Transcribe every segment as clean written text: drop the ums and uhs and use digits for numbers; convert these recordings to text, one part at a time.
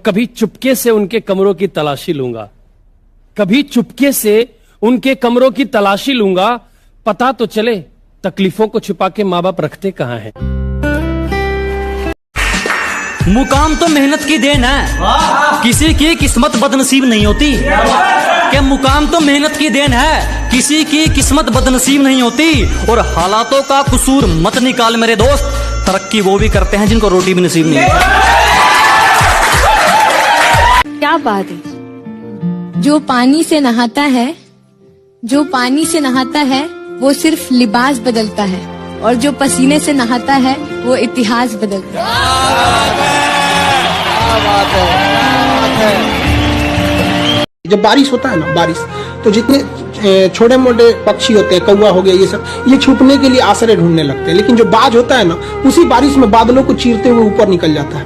कभी चुपके से उनके कमरों की तलाशी लूंगा, कभी चुपके से उनके कमरों की तलाशी लूंगा, पता तो चले तकलीफों को छुपा के माँ बाप रखते कहाँ हैं। मुकाम तो मेहनत की देन है, किसी की किस्मत बदनसीब नहीं होती। क्या मुकाम तो मेहनत की देन है, किसी की किस्मत बदनसीब नहीं होती। और हालातों का कसूर मत निकाल मेरे दोस्त, तरक्की वो भी करते हैं जिनको रोटी भी नसीब नहीं होती। क्या बात है, जो पानी से नहाता है, जो पानी से नहाता है वो सिर्फ लिबास बदलता है, और जो पसीने से नहाता है वो इतिहास बदलता है। जब बारिश होता है ना, बारिश तो जितने छोटे मोटे पक्षी होते हैं, कौवा हो गया, ये सब, ये छुपने के लिए आश्रय ढूंढने लगते हैं। लेकिन जो बाज होता है ना, उसी बारिश में बादलों को चीरते हुए ऊपर निकल जाता है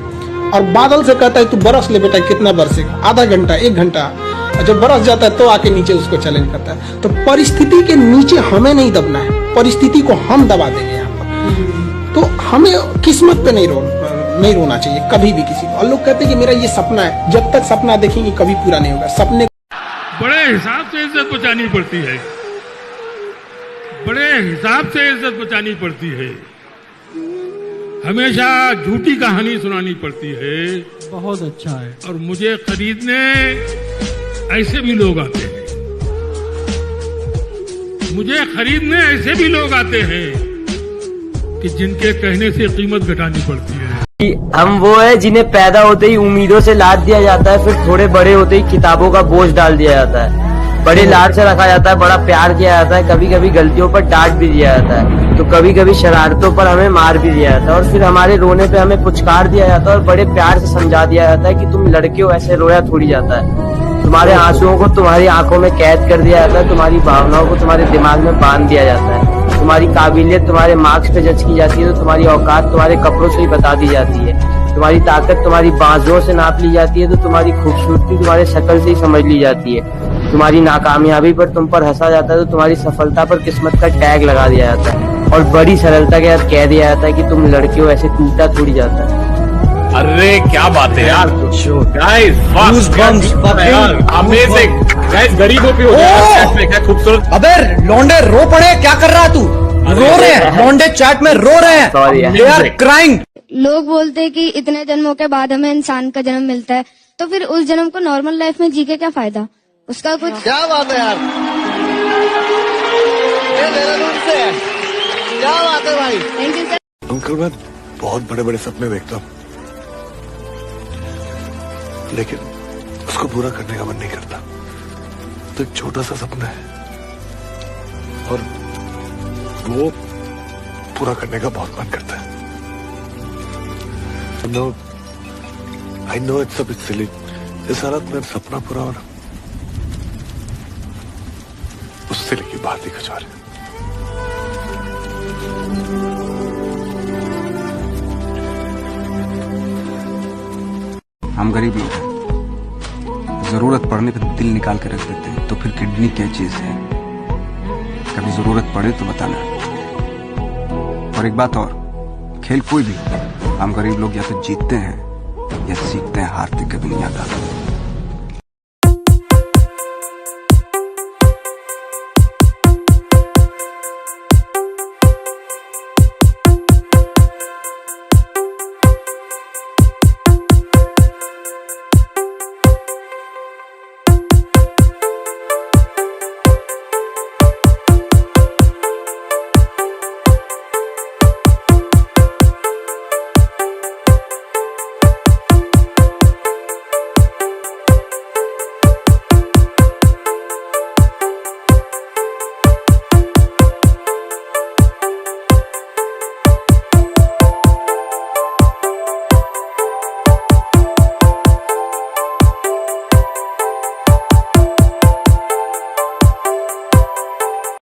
और बादल से कहता है तू बरस ले बेटा। कितना बरसेगा? आधा घंटा, 1 घंटा। जब बरस जाता है तो आके नीचे उसको चैलेंज करता है। तो परिस्थिति के नीचे हमें नहीं दबना है, परिस्थिति को हम दबा देंगे यहाँ पर। तो हमें किस्मत पे नहीं रोना चाहिए कभी भी किसी को। और लोग कहते हैं कि मेरा ये सपना है, जब तक सपना देखेंगे कभी पूरा नहीं होगा। सपने बड़े हिसाब से इज्जत बचानी पड़ती है, बड़े हिसाब से इज्जत बचानी पड़ती है। हमेशा झूठी कहानी सुनानी पड़ती है। बहुत अच्छा है। और मुझे खरीदने ऐसे भी लोग आते हैं, मुझे खरीदने ऐसे भी लोग आते हैं कि जिनके कहने से कीमत घटानी पड़ती है। हम वो है जिन्हें पैदा होते ही उम्मीदों से लाद दिया जाता है, फिर थोड़े बड़े होते ही किताबों का बोझ डाल दिया जाता है। बड़े लाड से रखा जाता है, बड़ा प्यार किया जाता है, कभी कभी गलतियों पर डांट भी दिया जाता है, तो कभी कभी शरारतों पर हमें मार भी दिया जाता है, और फिर हमारे रोने पे हमें पुचकार दिया जाता है और बड़े प्यार से समझा दिया जाता है कि तुम लड़के हो, ऐसे रोया थोड़ी जाता है। तुम्हारे आंसुओं को तुम्हारी आंखों में कैद कर दिया जाता है, तुम्हारी भावनाओं को तुम्हारे दिमाग में बांध दिया जाता है, तुम्हारी काबिलियत तुम्हारे मार्क्स पे जज की जाती है, तो तुम्हारी औकात तुम्हारे कपड़ों से ही बता दी जाती है, तुम्हारी ताकत तुम्हारी बाजुओं से नाप ली जाती है, तो तुम्हारी खूबसूरती तुम्हारे शक्ल से ही समझ ली जाती है, तुम्हारी नाकामयाबी पर तुम पर हंसा जाता है, तो तुम्हारी सफलता पर किस्मत का टैग लगा दिया जाता है, और बड़ी सरलता के साथ कह दिया जाता है कि तुम लड़के हो, ऐसे टूटा थोड़ी जाता है। अरे क्या बात है यार, गाइस अमेजिंग गाइस, गरीबों पे हो गया खूबसूरत। अबे लौंडे रो पड़े, क्या कर रहा तू? रो रहे हैं लौंडे, चैट में रो रहे हैं, दे आर क्राइंग। लोग बोलते हैं कि इतने जन्मों के बाद हमें इंसान का जन्म मिलता है, तो फिर उस जन्म को नॉर्मल लाइफ में जी के क्या फायदा? उसका कुछ। क्या बात है यार, ये देहरादून से है, क्या बात है भाई। Thank you sir. अंकल मैं बहुत बड़े बड़े सपने देखता हूँ, लेकिन उसको पूरा करने का मन नहीं करता। तो एक छोटा सा सपना है और वो पूरा करने का बहुत मन करता है। I know it's a bit silly। इस हालत में सपना पूरा होना, उससे लेके बात ही कुछ और है। हम गरीब लोग हैं, जरूरत पड़ने पर दिल निकाल के रख देते हैं, तो फिर किडनी क्या चीज है? कभी जरूरत पड़े तो बताना। और एक बात और, खेल कोई भी, हम गरीब लोग या तो जीतते हैं या सीखते हैं हारते कभी नहीं आता।